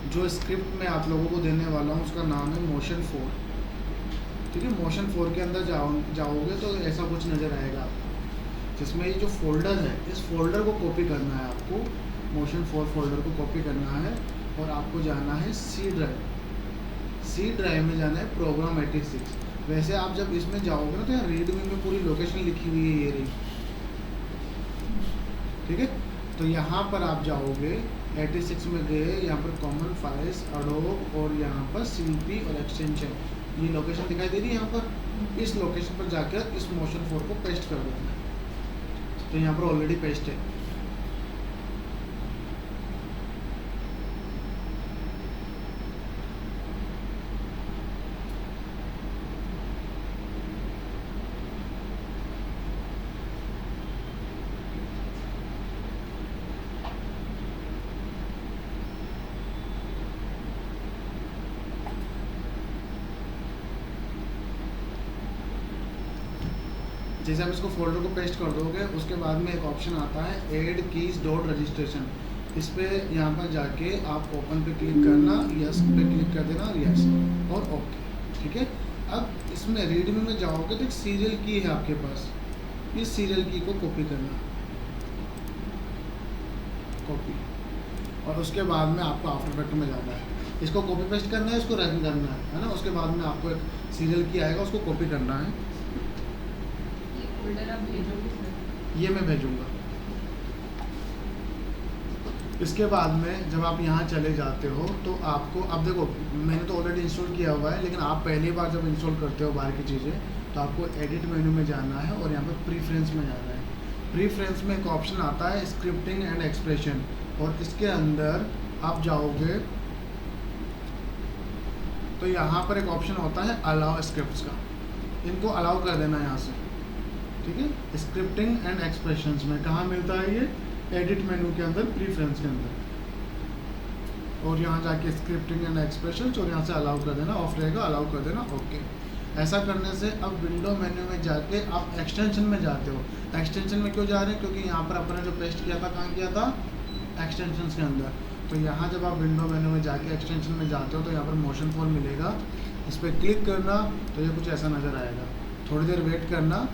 जो स्क्रिप्ट मैं आप लोगों को देने वाला हूँ उसका नाम है मोशन 4। ठीक है, मोशन 4 के अंदर जाओगे तो ऐसा कुछ नज़र आएगा आपको, जिसमें ये जो फोल्डर है इस फोल्डर को कॉपी करना है आपको। मोशन 4 फोल्डर को कॉपी करना है और आपको जाना है सी ड्राइव। सी ड्राइव में जाना है प्रोग्राम 86। वैसे आप जब इसमें जाओगे ना तो यहाँ रीडमी में पूरी लोकेशन लिखी हुई है, ये रही। ठीक है, तो यहाँ पर आप जाओगे 86 में गए, यहाँ पर कॉमन फाइल्स, एडोब और यहाँ पर सीपी और एक्सटेंशन, ये लोकेशन दिखाई दे रही है यहाँ पर। इस लोकेशन पर जाकर इस मोशन 4 को पेस्ट कर देना है। तो यहाँ पर ऑलरेडी पेस्ट है। जैसे आप इसको फोल्डर को पेस्ट कर दोगे उसके बाद में एक ऑप्शन आता है ऐड कीज डॉट रजिस्ट्रेशन। इस पर यहाँ पर जाके आप ओपन पे क्लिक करना, यस पे क्लिक कर देना, यस और ओके। ठीक है, अब इसमें रीडमी में जाओगे तो एक सीरियल की है आपके पास, इस सीरियल की को कॉपी करना, कॉपी, और उसके बाद में आपको आफ्टर इफेक्ट में जाना है, इसको कॉपी पेस्ट करना है, इसको रन करना है ना। उसके बाद में आपको एक सीरियल की आएगा, उसको कॉपी करना है, फोल्डर आप भेजोगे सर? ये मैं भेजूँगा। इसके बाद में जब आप यहाँ चले जाते हो तो आपको, अब देखो मैंने तो ऑलरेडी इंस्टॉल किया हुआ है, लेकिन आप पहली बार जब इंस्टॉल करते हो बाहर की चीज़ें तो आपको एडिट मेन्यू में जाना है और यहाँ पर प्रीफ्रेंस में जाना है। प्रीफ्रेंस में एक ऑप्शन आता है स्क्रिप्टिंग एंड एक्सप्रेशन, और इसके अंदर आप जाओगे तो यहाँ पर एक ऑप्शन होता है अलाउ स्क्रिप्ट्स का, इनको अलाउ कर देना यहाँ से। ठीक है, स्क्रिप्टिंग एंड एक्सप्रेशंस में कहाँ मिलता है ये? एडिट मेनू के अंदर, प्रीफ्रेंस के अंदर, और यहाँ जाके स्क्रिप्टिंग एंड एक्सप्रेशंस और यहाँ से अलाउ कर देना, ऑफ रहेगा, अलाउ कर देना, ओके। ऐसा करने से अब विंडो मेन्यू में जाके आप एक्सटेंशन में जाते हो। एक्सटेंशन में क्यों जा रहे हैं? क्योंकि यहाँ पर अपने जो पेस्ट किया था कहाँ किया था? एक्सटेंशन के अंदर। तो यहाँ जब आप विंडो मेन्यू में जाके एक्सटेंशन में जाते हो तो यहाँ पर मोशन 4 मिलेगा, इस पर क्लिक करना तो ये कुछ ऐसा नज़र आएगा। थोड़ी देर वेट करना,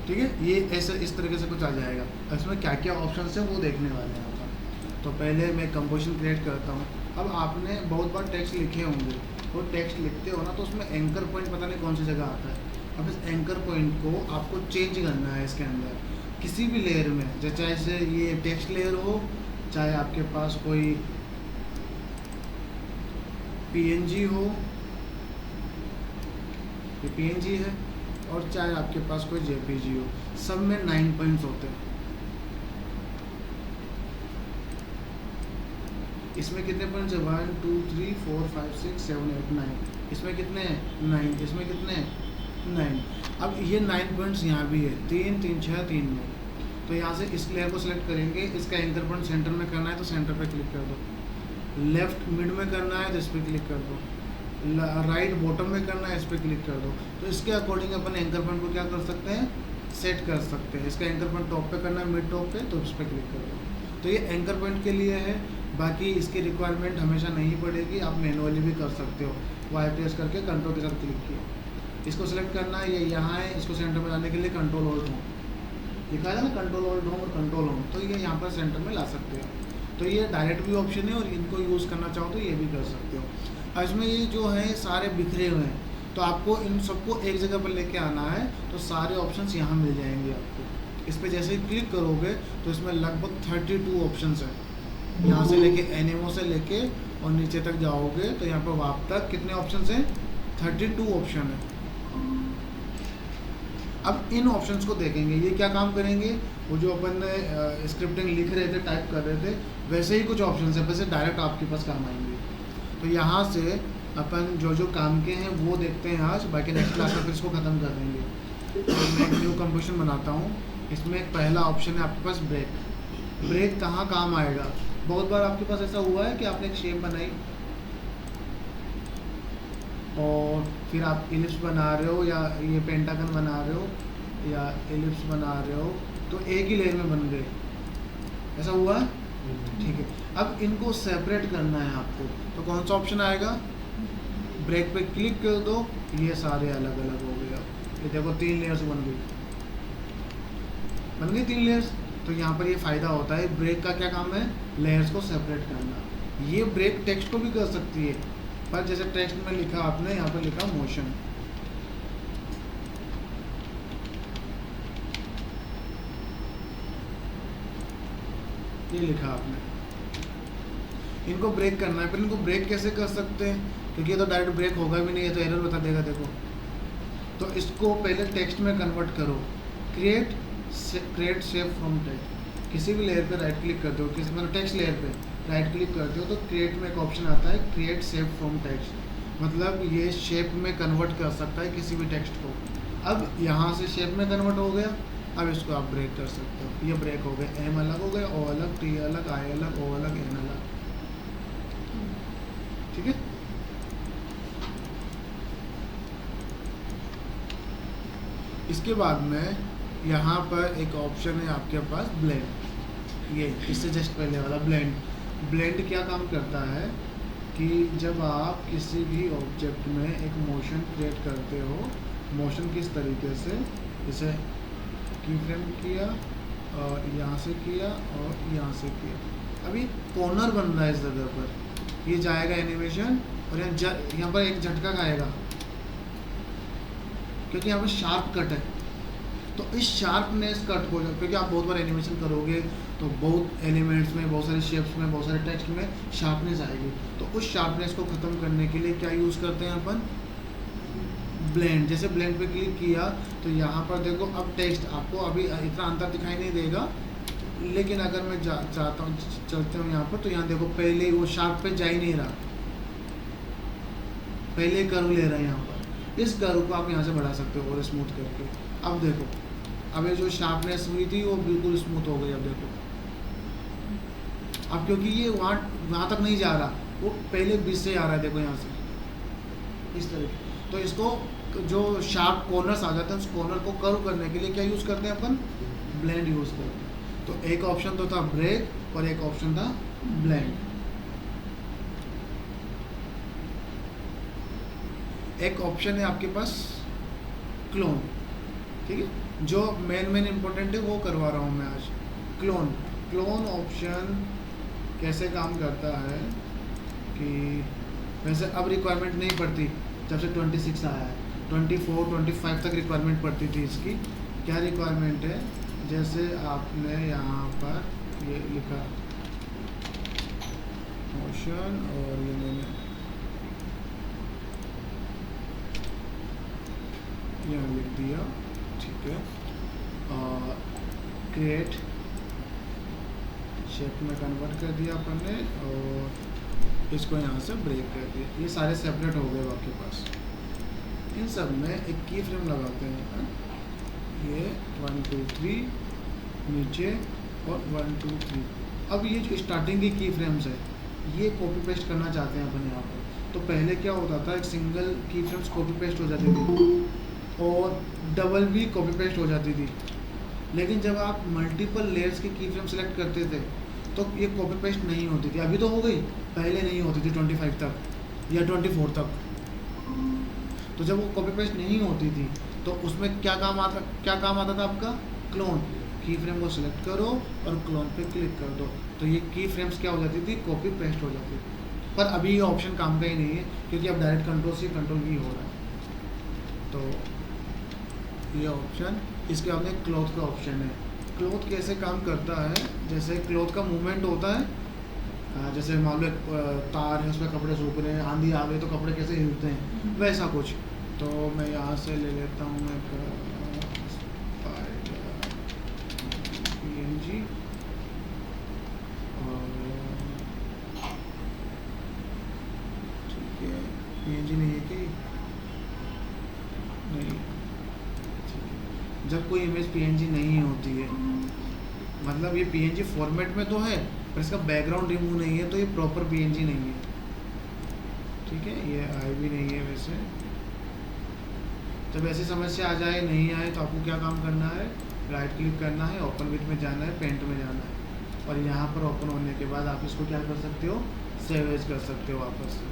ठीक है, ये ऐसे इस तरीके से कुछ आ जाएगा। इसमें क्या क्या ऑप्शन है वो देखने वाले हैं अपन। तो पहले मैं कंपोजिशन क्रिएट करता हूँ। अब आपने बहुत बार टेक्स्ट लिखे होंगे, तो टेक्स्ट लिखते हो ना तो उसमें एंकर पॉइंट पता नहीं कौन सी जगह आता है। अब इस एंकर पॉइंट को आपको चेंज करना है इसके अंदर किसी भी लेयर में, चाहे से ये टेक्स्ट लेयर हो, चाहे आपके पास कोई PNG हो, ये PNG है, और चाहे आपके पास कोई JPG हो, सब में 9 पॉइंट्स होते हैं। इसमें कितने पॉइंट्स है? 1 2 3 4 5 6 7 8 9। इसमें कितने हैं? 9। इसमें कितने हैं? 9। अब ये 9 पॉइंट्स यहाँ भी है, 3 3 6 3 9। तो यहाँ से इस लेयर को सिलेक्ट करेंगे, इसका एंकर पॉइंट सेंटर में करना है तो सेंटर पे क्लिक कर दो, लेफ्ट मिड में करना है तो इस पर क्लिक कर दो, राइट बॉटम में करना है इस पर क्लिक कर दो। तो इसके अकॉर्डिंग अपन एंकर पॉइंट को क्या कर सकते हैं? सेट कर सकते हैं। इसका एंकर पॉइंट टॉप पे करना है, मिड टॉप पे, तो इस पर क्लिक कर दो। तो ये एंकर पॉइंट के लिए है, बाकी इसकी रिक्वायरमेंट हमेशा नहीं पड़ेगी, आप मैनुअली भी कर सकते हो। वाई प्रेस करके कंट्रोल के साथ क्लिक किया, इसको सेलेक्ट करना है, ये यहाँ है, इसको सेंटर में लाने के लिए कंट्रोल ऑल्ट होम, लिखा है ना कंट्रोल ऑल्ट होम और कंट्रोल होम, तो ये यहाँ पर सेंटर में ला सकते हो। तो ये डायरेक्ट भी ऑप्शन है और इनको यूज़ करना चाहो तो ये भी कर सकते हो। इसमें ये जो है सारे बिखरे हुए हैं, तो आपको इन सबको एक जगह पर लेके आना है, तो सारे ऑप्शंस यहाँ मिल जाएंगे आपको। इस पर जैसे ही क्लिक करोगे तो इसमें लगभग 32 ऑप्शंस हैं। यहाँ से लेके एनिमो से लेके और नीचे तक जाओगे तो यहाँ पर वाप तक कितने ऑप्शंस हैं? 32 ऑप्शन है। अब इन ऑप्शंस को देखेंगे, ये क्या काम करेंगे? वो जो अपन स्क्रिप्टिंग लिख रहे थे, टाइप कर रहे थे, वैसे ही कुछ ऑप्शंस है, वैसे डायरेक्ट आपके पास काम आएंगे। तो यहाँ से अपन जो जो काम के हैं वो देखते हैं आज, बाकी नेक्स्ट क्लास में फिर इसको ख़त्म कर देंगे। तो मैं एक न्यू कंपोजिशन बनाता हूँ, इसमें एक पहला ऑप्शन है आपके पास ब्रेक। ब्रेक कहाँ काम आएगा? बहुत बार आपके पास ऐसा हुआ है कि आपने एक शेप बनाई और फिर आप इलिप्स बना रहे हो या ये पेंटागन बना रहे हो या इलिप्स बना रहे हो, तो एक ही लेयर में बन गए, ऐसा हुआ है? ठीक है, अब इनको सेपरेट करना है आपको, तो कौन सा ऑप्शन आएगा? ब्रेक पे क्लिक कर दो, ये सारे अलग अलग हो गए। अब ये देखो 3 लेयर्स बन गई 3 लेयर्स। तो यहाँ पर ये फ़ायदा होता है, ब्रेक का क्या काम है? लेयर्स को सेपरेट करना। ये ब्रेक टेक्स्ट को भी कर सकती है, पर जैसे टेक्स्ट में लिखा आपने, यहाँ पर लिखा मोशन, ये लिखा आपने, इनको ब्रेक करना है। फिर इनको ब्रेक कैसे कर सकते हैं? क्योंकि ये तो डायरेक्ट ब्रेक होगा भी नहीं, ये तो एरर बता देगा। देखो, तो इसको पहले टेक्स्ट में कन्वर्ट करो। क्रिएट शेप फ्रॉम टेक्स्ट, किसी भी लेयर पे राइट क्लिक करते हो, किसी मतलब टेक्स्ट लेयर पे राइट क्लिक करते हो तो क्रिएट में एक ऑप्शन आता है, क्रिएट शेप फ्रॉम टेक्स्ट, मतलब ये शेप में कन्वर्ट कर सकता है किसी भी टेक्स्ट को। अब यहाँ से शेप में कन्वर्ट हो गया, अब इसको आप ब्रेक कर सकते हो। ये ब्रेक हो गए, एम अलग हो गए, ओ अलग, टी अलग, आई अलग, ओ अलग, एन अलग, ठीक है। इसके बाद में यहाँ पर एक ऑप्शन है आपके पास ब्लेंड, ये इससे जस्ट पहले वाला ब्लेंड। ब्लेंड क्या काम करता है कि जब आप किसी भी ऑब्जेक्ट में एक मोशन क्रिएट करते हो, मोशन किस तरीके से, जैसे की फ्रेम किया और यहाँ से किया और यहाँ से किया, अभी कॉर्नर बन रहा है इस जगह पर, ये जाएगा एनिमेशन और यहाँ पर एक झटका खाएगा क्योंकि यहाँ पर शार्प कट है। तो इस शार्पनेस कट हो जाए, क्योंकि आप बहुत बार एनिमेशन करोगे तो बहुत एलिमेंट्स में, बहुत सारे शेप्स में, बहुत सारे टेक्स्ट में शार्पनेस आएगी। तो उस शार्पनेस को ख़त्म करने के लिए क्या यूज़ करते हैं अपन? ब्लेंड। जैसे ब्लेंड पे क्लिक किया तो यहाँ पर देखो, अब टेक्स्ट आपको अभी इतना अंतर दिखाई नहीं देगा, लेकिन अगर मैं चाहता हूँ, चलते हूँ यहाँ पर, तो यहाँ देखो पहले वो शार्प पे जा ही नहीं रहा, पहले कर्व ले रहा है यहाँ पर। इस कर्व को आप यहाँ से बढ़ा सकते हो और स्मूथ करके। अब देखो, अब ये जो शार्पनेस हुई थी वो बिल्कुल स्मूथ हो गई। अब देखो, अब क्योंकि ये वहाँ तक नहीं जा रहा, वो पहले बीच से आ रहा है, देखो यहाँ से इस तरीके। तो इसको जो शार्प कॉर्नर्स आ जाते हैं, उस कॉर्नर को कर्व करने के लिए क्या यूज़ करते हैं अपन? ब्लेंड यूज़ करते हैं। तो एक ऑप्शन तो था ब्रेक और एक ऑप्शन था ब्लेंड। एक ऑप्शन है आपके पास क्लोन, ठीक है, जो मेन इम्पोर्टेंट है वो करवा रहा हूँ मैं आज। क्लोन ऑप्शन कैसे काम करता है कि वैसे अब रिक्वायरमेंट नहीं पड़ती, जब से 26 आया है, 24, 25 तक रिक्वायरमेंट पड़ती थी इसकी। क्या रिक्वायरमेंट है? जैसे आपने यहाँ पर ये लिखा मोशन और ये मैंने यहाँ लिख दिया, ठीक है, क्रिएट शेप में कन्वर्ट कर दिया अपन ने और इसको यहाँ से ब्रेक कर दिया। ये सारे सेपरेट हो गए आपके पास। इन सब में एक की फ्रेम लगाते हैं, ये 1 2 3 नीचे और 1 2 3। अब ये जो स्टार्टिंग की फ्रेम्स है, ये कॉपी पेस्ट करना चाहते हैं अपन यहाँ पर। तो पहले क्या होता था, एक सिंगल की फ्रेम्स कॉपी पेस्ट हो जाती थी और डबल भी कॉपी पेस्ट हो जाती थी। लेकिन जब आप मल्टीपल लेयर्स की फ्रेम सेलेक्ट करते थे तो ये कॉपी पेस्ट नहीं होती थी। अभी तो हो गई, पहले नहीं होती थी 25 तक या 24 तक। तो जब वो कॉपी पेस्ट नहीं होती थी तो उसमें क्या काम आता था आपका? क्लोन। की फ्रेम को सिलेक्ट करो और क्लोन पे क्लिक कर दो, तो ये की फ्रेम्स क्या हो जाती थी? कॉपी पेस्ट हो जाती थी। पर अभी ये ऑप्शन काम का ही नहीं है, क्योंकि अब डायरेक्ट Ctrl+C Ctrl+V हो रहा है। तो ये ऑप्शन, इसके बाद में क्लॉथ का ऑप्शन है। क्लॉथ कैसे काम करता है? जैसे क्लॉथ का मूवमेंट होता है, जैसे मान लो तार है, उसमें कपड़े सूख रहे हैं, आंधी आ गई तो कपड़े कैसे हिलते हैं, वैसा कुछ। तो मैं यहाँ से ले लेता हूँ PNG और ठीक है, PNG नहीं है कि नहीं, जब कोई इमेज पीएनजी नहीं होती है। मतलब ये पीएनजी फॉर्मेट में तो है पर इसका बैकग्राउंड रिमूव नहीं है, तो ये प्रॉपर पीएनजी नहीं है। ठीक है, ये आई भी नहीं है वैसे। जब ऐसी समस्या आ जाए, नहीं आए, तो आपको क्या काम करना है, राइट क्लिक करना है, ओपन विथ में जाना है, पेंट में जाना है, और यहाँ पर ओपन होने के बाद आप इसको क्या कर सकते हो, सेव एज कर सकते हो वापस से।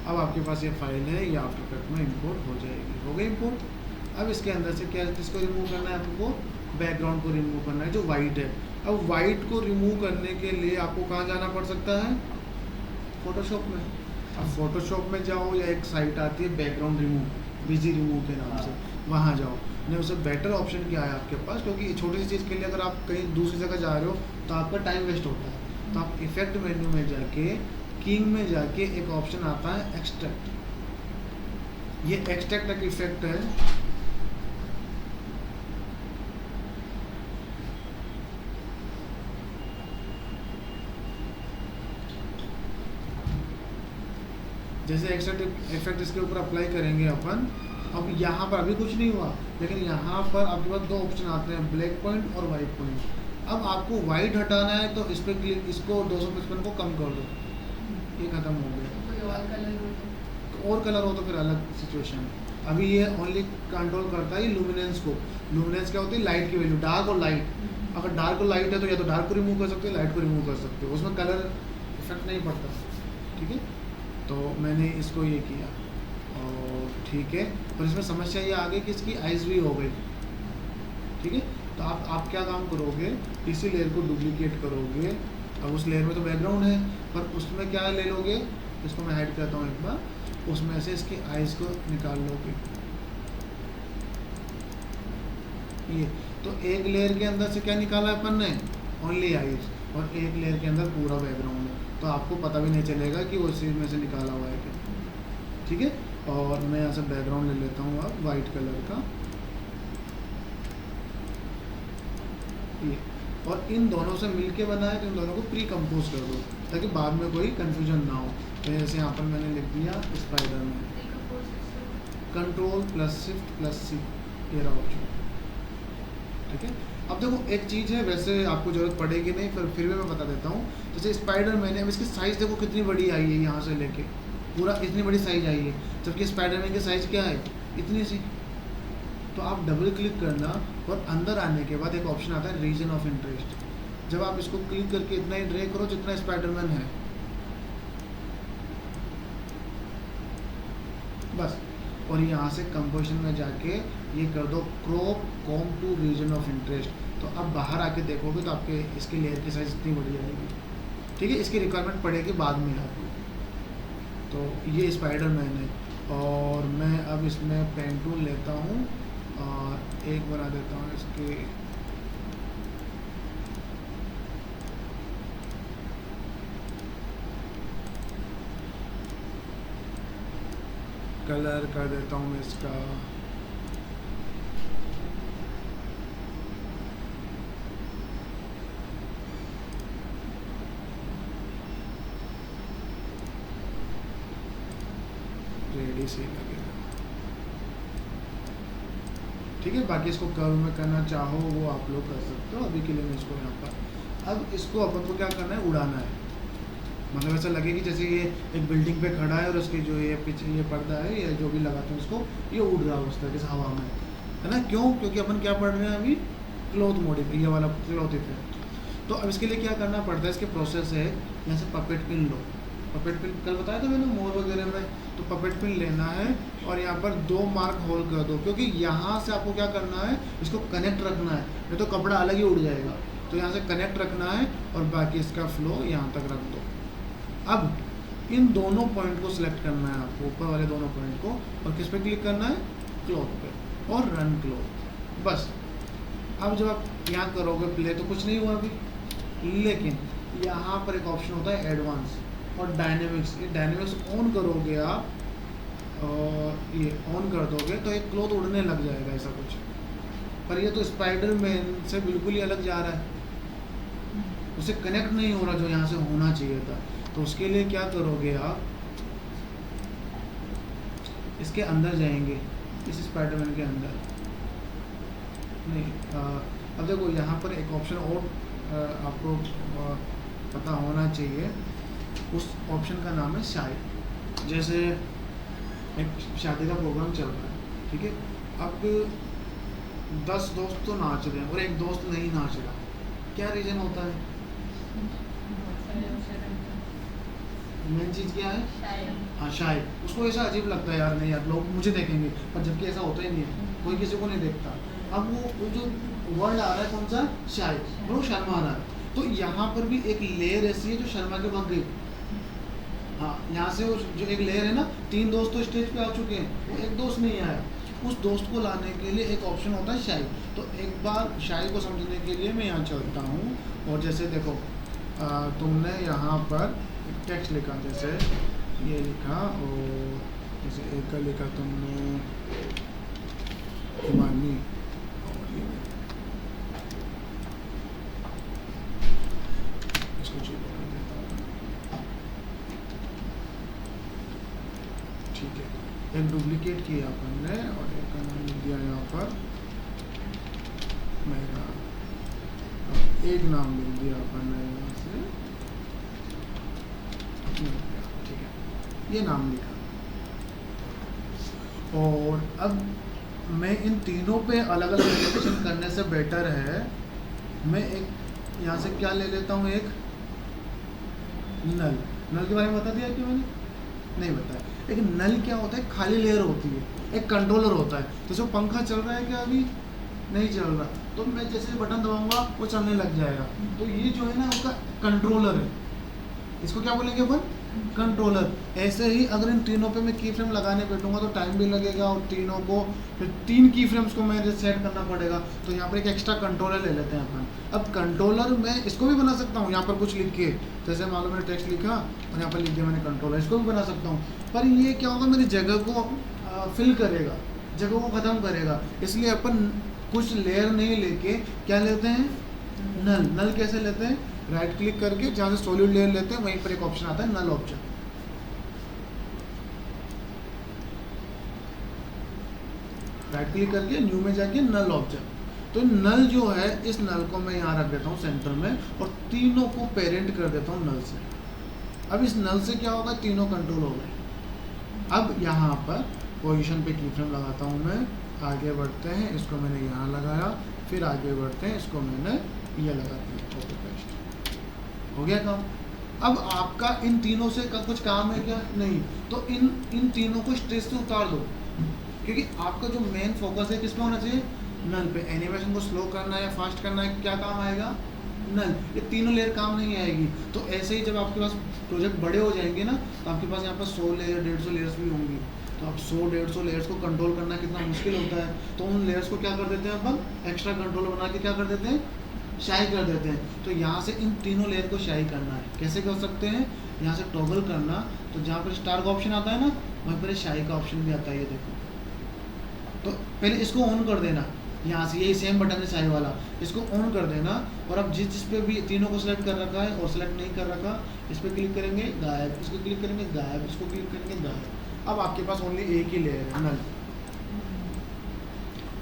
अब आपके पास ये फाइल है, ये आफ्टरकट में इंपोर्ट हो जाएगी। हो गई इंपोर्ट। अब इसके अंदर से क्या, किसको रिमूव करना है आपको, बैकग्राउंड को रिमूव करना है जो वाइट है। अब वाइट को रिमूव करने के लिए आपको कहाँ जाना पड़ सकता है, फोटोशॉप में। अब फोटोशॉप में जाओ, या एक साइट आती है बैकग्राउंड रिमूव, बिजी रिमूव के नाम से, वहाँ जाओ। नहीं, उससे बेटर ऑप्शन क्या है आपके पास, क्योंकि छोटी सी चीज़ के लिए अगर आप कहीं दूसरी जगह जा रहे हो तो आपका टाइम वेस्ट होता है। तो आप इफेक्ट मेन्यू में जाके, किंग में जाके एक ऑप्शन आता है एक्सट्रैक्ट। ये एक्सट्रैक्ट एक इफेक्ट है, जैसे एक्सट्रैक्ट इफेक्ट इसके ऊपर अप्लाई करेंगे अपन। अब यहाँ पर अभी कुछ नहीं हुआ, लेकिन यहाँ पर आपके पास दो ऑप्शन आते हैं, ब्लैक पॉइंट और वाइट पॉइंट। अब आपको वाइट हटाना है तो इस पर क्लिक, इसको 255 को कम कर दो, ये खत्म हो गया। और कलर हो तो फिर अलग सिचुएशन है। अभी ये ओनली कंट्रोल करता है लुमिनेंस को। लुमिनेंस क्या होती है, लाइट की वैल्यू, डार्क और लाइट। अगर डार्क और लाइट है तो या तो डार्क को रिमूव कर सकते हो, लाइट को रिमूव कर सकते हो, उसमें कलर इफेक्ट नहीं पड़ता। ठीक है, तो मैंने इसको ये किया और ठीक है। और इसमें समस्या ये आ गई कि इसकी आइज़ भी हो गई। ठीक है, तो आप क्या काम करोगे, इसी लेयर को डुप्लीकेट करोगे। अब उस लेयर में तो बैकग्राउंड है, पर उसमें क्या ले लोगे, इसको मैं हाइड करता हूँ एक बार, उसमें से इसकी आइज़ को निकाल लोगे। ये तो एक लेयर के अंदर से क्या निकाला अपन ने, ओनली आइज़, और एक लेयर के अंदर पूरा बैकग्राउंड है, तो आपको पता भी नहीं चलेगा कि वो इसी में से निकाला हुआ है क्या। ठीक है, और मैं यहाँ से बैकग्राउंड ले लेता हूँ अब वाइट कलर का, ये। और इन दोनों से मिलके बना है, तो इन दोनों को प्री कंपोज कर दो ताकि बाद में कोई कंफ्यूजन ना हो। तो जैसे यहाँ पर मैंने लिख दिया स्पाइडर में, Ctrl+Shift+C, ये रहा ऑप्शन। ठीक है, अब देखो एक चीज़ है, वैसे आपको ज़रूरत पड़ेगी नहीं, फिर भी मैं बता देता हूँ। जैसे स्पाइडर मैन है, अब इसकी साइज़ देखो कितनी बड़ी आई है, यहाँ से लेके पूरा इतनी बड़ी साइज़ आई है, जबकि स्पाइडर मैन की साइज़ क्या है, इतनी सी। तो आप डबल क्लिक करना और अंदर आने के बाद एक ऑप्शन आता है रीजन ऑफ इंटरेस्ट। जब आप इसको क्लिक करके इतना ही ड्रैग करो जितना स्पाइडरमैन है, बस। और यहाँ से कंपोजिशन में जाके ये कर दो crop com to region of interest. तो अब बाहर आके देखोगे तो आपके इसके लेयर की साइज़ इतनी बड़ी आएगी। ठीक है, इसकी रिक्वायरमेंट पड़ेगी बाद में आपको। तो ये स्पाइडरमैन है, और मैं अब इसमें पेन टूल लेता हूँ और एक बना देता हूँ इसके, कलर कर देता हूँ मैं इसका रेडी से लगेगा। ठीक है, बाकी इसको कर्व में करना चाहो वो आप लोग कर सकते हो। अभी के लिए मैं इसको यहाँ पर, अब इसको अपन को क्या करना है, उड़ाना है। मतलब ऐसा लगे कि जैसे ये एक बिल्डिंग पे खड़ा है और उसके जो ये पीछे ये पर्दा है, या जो भी लगाते हैं उसको, ये उड़ रहा है उस तरीके से हवा में, है ना। क्यों, क्योंकि अपन क्या पढ़ रहे हैं अभी, क्लॉथ मॉडिफाई, ये वाला क्लॉथ इफेक्ट। तो अब इसके लिए क्या करना पड़ता है, इसके प्रोसेस है, यहाँ से puppet pin low. Puppet pin कल बताया था मैंने मोर वगैरह में, तो पपेट पिन लेना है और यहाँ पर 2 मार्क होल कर दो, क्योंकि यहाँ से आपको क्या करना है, इसको कनेक्ट रखना है, नहीं तो कपड़ा अलग ही उड़ जाएगा। तो यहाँ से कनेक्ट रखना है और बाकी इसका फ्लो यहाँ तक रख दो। अब इन दोनों पॉइंट को सिलेक्ट करना है आपको, ऊपर वाले दोनों पॉइंट को, और किस पे क्लिक करना है, क्लॉथ पे, और रन क्लॉथ, बस। अब जब आप यहाँ करोगे प्ले तो कुछ नहीं हुआ अभी, लेकिन यहाँ पर एक ऑप्शन होता है एडवांस और डायनेमिक्स। ये डायनेमिक्स ऑन करोगे आप, और ये ऑन कर दोगे तो एक क्लॉथ उड़ने लग जाएगा ऐसा कुछ। पर ये तो स्पाइडरमैन से बिल्कुल ही अलग जा रहा है, उसे कनेक्ट नहीं हो रहा जो यहाँ से होना चाहिए था। तो उसके लिए क्या करोगे आप, इसके अंदर जाएंगे, इस स्पाइडरमैन के अंदर नहीं। अब देखो यहाँ पर एक ऑप्शन और आपको पता होना चाहिए, उस ऑप्शन का नाम है शाई। जैसे एक शादी का प्रोग्राम चल रहा है, ठीक है, अब 10 दोस्त तो नाच रहे हैं और एक दोस्त नहीं नाच रहा, क्या रीज़न होता है? मेन चीज़ क्या है? हाँ, शायद उसको ऐसा अजीब लगता है, यार नहीं यार लोग मुझे देखेंगे, पर जबकि ऐसा होता ही नहीं है, कोई किसी को नहीं देखता। अब वो जो वर्ड आ रहा है कौन सा? शायद, और वो शर्मा रहा है। तो यहाँ पर भी एक लेयर ऐसी है जो शर्मा के भाग गई। हाँ, यहाँ से वो जो एक लेयर है ना, 3 दोस्त तो स्टेज पे आ चुके हैं, वो एक दोस्त नहीं आया। उस दोस्त को लाने के लिए एक ऑप्शन होता है शाई। तो एक बार शाई को समझने के लिए मैं यहाँ चलता हूँ, और जैसे देखो तुमने यहाँ पर टेक्स्ट लिखा, जैसे ये लिखा, और जैसे एक का लिखा तुमने हिमानी, और ये इसको चेक कर देता हूँ, ठीक है। एक डुप्लीकेट किया अपन ने, और एक का नाम लिख दिया यहाँ पर मेरा, एक नाम लिख दिया अपन ने यहाँ से, ठीक है, ये नाम लिखा। और अब मैं इन तीनों पे अलग अलग एप्लीकेशन करने से बेटर है मैं एक यहाँ से क्या ले लेता हूँ, एक नल। नल के बारे में बता दिया कि मैंने? नहीं बताया। एक नल क्या होता है? खाली लेयर होती है, एक कंट्रोलर होता है। तो जो पंखा चल रहा है क्या अभी? नहीं चल रहा, तो मैं जैसे बटन दबाऊंगा वो चलने लग जाएगा। तो ये जो है ना उसका कंट्रोलर है, इसको क्या बोलेंगे अपन? कंट्रोलर। ऐसे ही अगर इन तीनों पे मैं की फ्रेम लगाने बैठूंगा तो टाइम भी लगेगा, और तीनों को फिर 3 की फ्रेम्स को मुझे सेट करना पड़ेगा। तो यहाँ पर एक एक्स्ट्रा कंट्रोलर ले लेते हैं अपन। अब कंट्रोलर में इसको भी बना सकता हूँ, यहाँ पर कुछ लिख के, जैसे मान लो मैंने टेक्स्ट लिखा और यहाँ पर लिख दिया मैंने कंट्रोलर, इसको भी बना सकता हूँ। पर ये क्या होगा, मेरी जगह को फिल करेगा, जगह को ख़त्म करेगा। इसलिए अपन कुछ लेयर नहीं लेके क्या लेते हैं? नल। नल कैसे लेते हैं? राइट क्लिक करके जहाँ से सॉलिड लेयर लेते हैं वहीं पर एक ऑप्शन आता है नल ऑप्शन। राइट क्लिक करके न्यू में जाके नल ऑप्शन। तो नल जो है, इस नल को मैं यहाँ रख देता हूँ सेंटर में, और तीनों को पेरेंट कर देता हूँ नल से। अब इस नल से क्या होगा? तीनों कंट्रोल हो गए। अब यहाँ पर पोजीशन पे की फ्रेम लगाता हूँ मैं, आगे बढ़ते हैं, इसको मैंने यहाँ लगाया, फिर आगे बढ़ते हैं, इसको मैंने ये लगा दिया, कॉपी पेस्ट, हो गया काम। अब आपका इन तीनों से कुछ काम है क्या? नहीं। तो इन तीनों को स्ट्रेस से उतार दो, क्योंकि आपका जो मेन फोकस है किस पे होना चाहिए? नल पे। एनिमेशन को स्लो करना है या फास्ट करना है, क्या काम आएगा? नल। ये तीनों लेयर काम नहीं आएगी। तो ऐसे ही जब आपके पास प्रोजेक्ट बड़े हो जाएंगे ना, तो आपके पास यहाँ पर 100 लेयर 150 लेयर्स भी होंगी। तो अब 100-150 लेयर्स को कंट्रोल करना कितना मुश्किल होता है। तो उन लेयर्स को क्या कर देते हैं अपन? एक्स्ट्रा कंट्रोलर बना के क्या कर देते हैं? शाई कर देते हैं। तो यहाँ से इन तीनों लेयर को शाई करना है। कैसे कर सकते हैं? यहाँ से टॉगल करना, तो जहाँ पर स्टार का ऑप्शन आता है ना, वहीं पर शाई का ऑप्शन भी आता है, ये देखो। तो पहले इसको ऑन कर देना, यहाँ से यही सेम बटन है शाई वाला, इसको ऑन कर देना। और अब जिस पे भी तीनों को सिलेक्ट कर रखा है और सिलेक्ट नहीं कर रखा, इस पर क्लिक करेंगे गायब, इसको क्लिक करेंगे गायब, इसको क्लिक करेंगे गायब। अब आपके पास ओनली एक ही लेयर है, नल।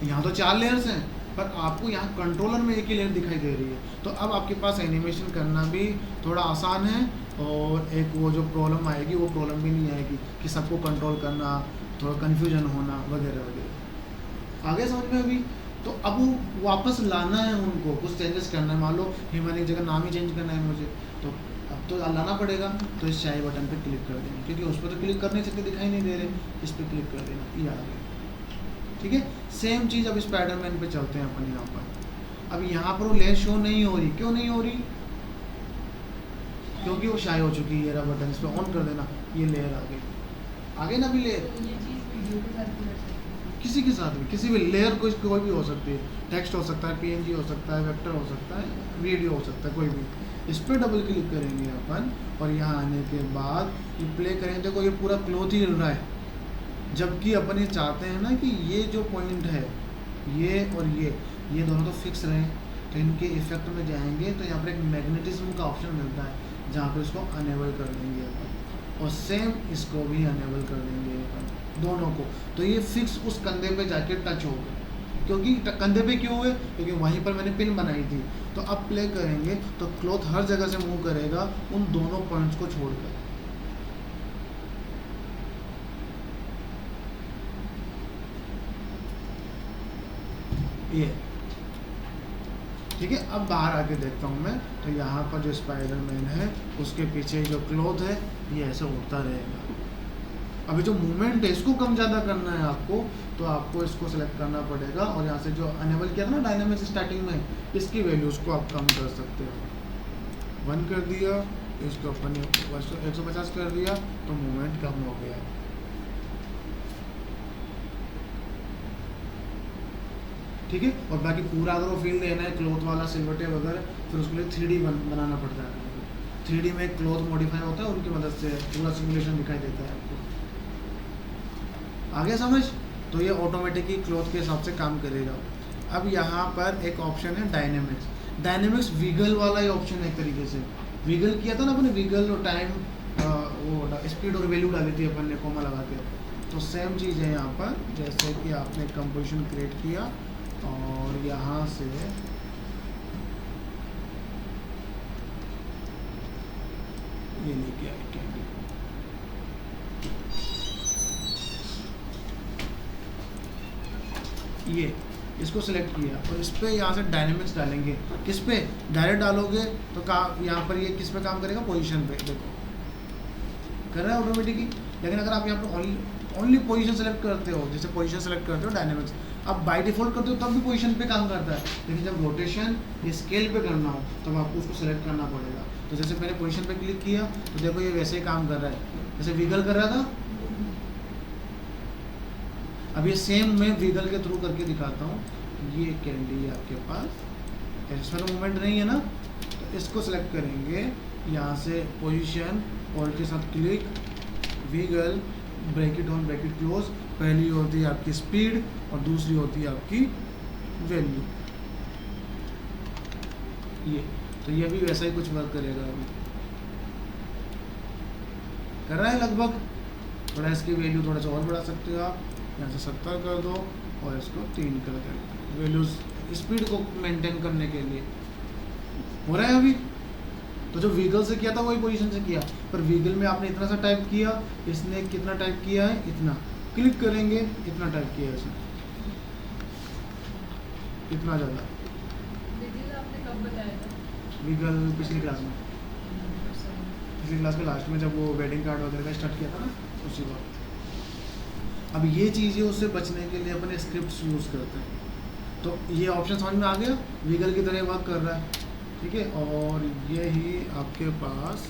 यहाँ तो 4 लेयर्स हैं, पर आपको यहाँ कंट्रोलर में एक ही लेयर दिखाई दे रही है। तो अब आपके पास एनिमेशन करना भी थोड़ा आसान है, और एक वो जो प्रॉब्लम आएगी वो प्रॉब्लम भी नहीं आएगी कि सबको कंट्रोल करना, थोड़ा कन्फ्यूजन होना वगैरह वगैरह। आगे समझ में अभी? तो अब वो वापस लाना है, उनको कुछ चेंजेस करना है। मान लो हिमानी की जगह नाम ही चेंज करना है मुझे, तो अब तो लाना पड़ेगा। तो इस शाई बटन पे क्लिक कर देना, क्योंकि उस पर तो क्लिक कर नहीं सकते, दिखाई नहीं दे रहे, इस पर क्लिक कर देना, ये आ गया। ठीक है, सेम चीज़ अब स्पाइडरमैन पे चलते हैं अपन यहाँ पर। अब यहाँ पर वो लेयर शो नहीं हो रही, क्यों नहीं हो रही? क्योंकि वो शाई हो चुकी है। ये बटन इस पर ऑन कर देना, ये लेयर आ गई, आगे ना भी लेयर, किसी के साथ भी, किसी भी लेयर कोई भी हो सकती है। टेक्स्ट हो सकता है, पीएनजी हो सकता है, वेक्टर हो सकता है, वीडियो हो सकता है, कोई भी। इस पर डबल क्लिक करेंगे अपन, और यहाँ आने के बाद ये प्ले करेंगे। देखो ये पूरा क्लोथ ही हिल रहा है, जबकि अपन ये चाहते हैं ना कि ये जो पॉइंट है, ये और ये दोनों तो फिक्स रहें। तो इनके इफेक्ट में जाएंगे तो यहाँ पर एक मैग्नेटिज्म का ऑप्शन मिलता है, जहाँ पर इसको अनेबल कर देंगे अपन, और सेम इसको भी अनेबल कर देंगे अपन। दोनों को, तो ये फिक्स उस कंधे पे जाके टच हो गए। क्योंकि कंधे पे क्यों हुए? क्योंकि वहीं पर मैंने पिन बनाई थी। तो अब प्ले करेंगे तो क्लॉथ हर जगह से मूव करेगा उन दोनों पॉइंट्स को छोड़कर। ये ठीक है। अब बाहर आके देखता हूँ मैं, तो यहाँ पर जो स्पाइडरमैन है उसके पीछे जो क्लॉथ है ये ऐसे उड़ता रहेगा। अभी जो मूवमेंट है इसको कम ज़्यादा करना है आपको, तो आपको इसको सेलेक्ट करना पड़ेगा और यहाँ से जो अनेबल किया था ना डायनामिक्स स्टार्टिंग में, इसकी वैल्यूज़ को आप कम कर सकते हो। 1 कर दिया, इसको अपन 150 कर दिया, तो मूवमेंट कम हो गया। ठीक है। और बाकी पूरा अगर वो फील देना है क्लॉथ वाला सिलवटे वगैरह, फिर उसके लिए 3D बनाना पड़ता है। 3D में क्लॉथ मॉडिफाई होता है, उनकी मदद से पूरा सिमुलेशन दिखाई देता है आपको। आगे समझ? तो ये ऑटोमेटिकली क्लॉथ के हिसाब से काम करेगा। अब यहाँ पर एक ऑप्शन है डायनेमिक्स। डायनेमिक्स विगल वाला ही ऑप्शन है एक तरीके से। विगल किया था ना अपने, विगल और टाइम, वो स्पीड और वैल्यू डाली थी अपन ने कोमा लगा के। तो सेम चीज़ है यहाँ पर, जैसे कि आपने कंपोजिशन क्रिएट किया और यहाँ से ये लेके आए कैंडी, ये इसको सेलेक्ट किया और इस पर यहाँ से डायनेमिक्स डालेंगे। किस पे डायरेक्ट डालोगे तो यहाँ पर ये किस पे काम करेगा? पोजीशन पे। देखो कर रहा है ऑटोमेटिकली। लेकिन अगर आप यहाँ पर ओनली पोजीशन सेलेक्ट करते हो, जैसे पोजीशन सेलेक्ट करते हो डायनेमिक्स, अब बाय डिफॉल्ट करते हो तब भी पोजीशन पे काम करता है, लेकिन जब रोटेशन या स्केल पे करना हो तब आपको उसको सेलेक्ट करना पड़ेगा। तो जैसे मैंने पोजीशन पे क्लिक किया तो देखो ये वैसे ही काम कर रहा है, जैसे विगल कर रहा था। अब ये सेम मैं विगल के थ्रू करके दिखाता हूँ। ये कैंडी है आपके पास, इसमें तो मूवमेंट नहीं है ना, तो इसको सेलेक्ट करेंगे यहाँ से पोजीशन और के साथ click, wiggle, bracket on bracket close. पहली होती है आपकी स्पीड और दूसरी होती है आपकी वैल्यू। ये तो ये भी वैसा ही कुछ वर्क करेगा। अभी कर रहा है लगभग। थोड़ा इसकी वैल्यू थोड़ा सा और बढ़ा सकते हो आप, यहाँ से 70 कर दो और इसको 3 कर दो, वैल्यूज स्पीड को मेंटेन करने के लिए। हो रहा है अभी। तो जो विगल से किया था वही पोजीशन से किया, पर विगल में आपने इतना सा टाइप किया, इसने कितना टाइप किया है? इतना। क्लिक करेंगे इतना टाइप किया है इसने, इतना ज़्यादा। विगल आपने कब बताया था? विगल पिछली क्लास में, पिछली क्लास के लास्ट में जब वो वेडिंग कार्ड वगैरह का स्टार्ट किया था ना, उसी वक्त। अब ये चीज़ें उससे बचने के लिए अपने स्क्रिप्ट्स यूज़ करते हैं। तो ये ऑप्शन समझ में आ गया, विगल की तरह वर्क कर रहा है। ठीक है। और यही आपके पास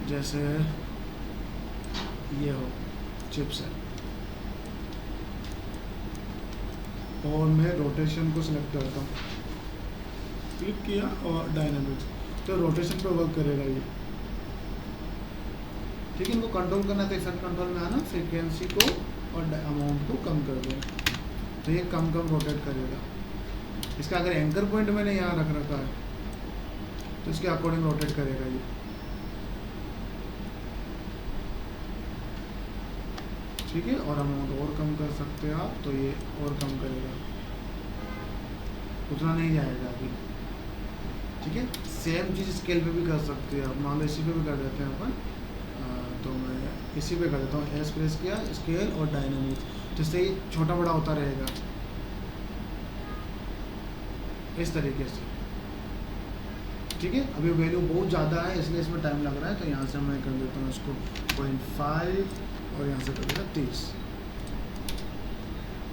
जैसे ये हो चिप्स है, और मैं रोटेशन को सिलेक्ट करता हूँ, क्लिक किया और डायनामिक्स, तो रोटेशन पे वर्क करेगा ये। ठीक है। इनको कंट्रोल करना है तो इफेक्ट कंट्रोल में आना, फ्रीक्वेंसी को और अमाउंट को कम कर दें, तो ये कम रोटेट करेगा। इसका अगर एंकर पॉइंट मैंने यहाँ रख रखा है तो इसके अकॉर्डिंग रोटेट करेगा ये। ठीक है। और अमाउंट और कम कर सकते हैं आप, तो ये और कम करेगा, उतना नहीं जाएगा अभी। ठीक है। सेम चीज़ स्केल पे भी कर सकते हैं आप, मान लो इसी पे भी कर देते हैं अपन। तो मैं इसी पे कर देता हूँ, एस प्रेस किया, स्केल और डायनामिक्स, जिससे ये छोटा बड़ा होता रहेगा इस तरीके से। ठीक है। अभी वैल्यू बहुत ज़्यादा है इसलिए इसमें टाइम लग रहा है, तो यहाँ से मैं कर देता हूँ इसको 0.5 और यहाँ से कर देता 30।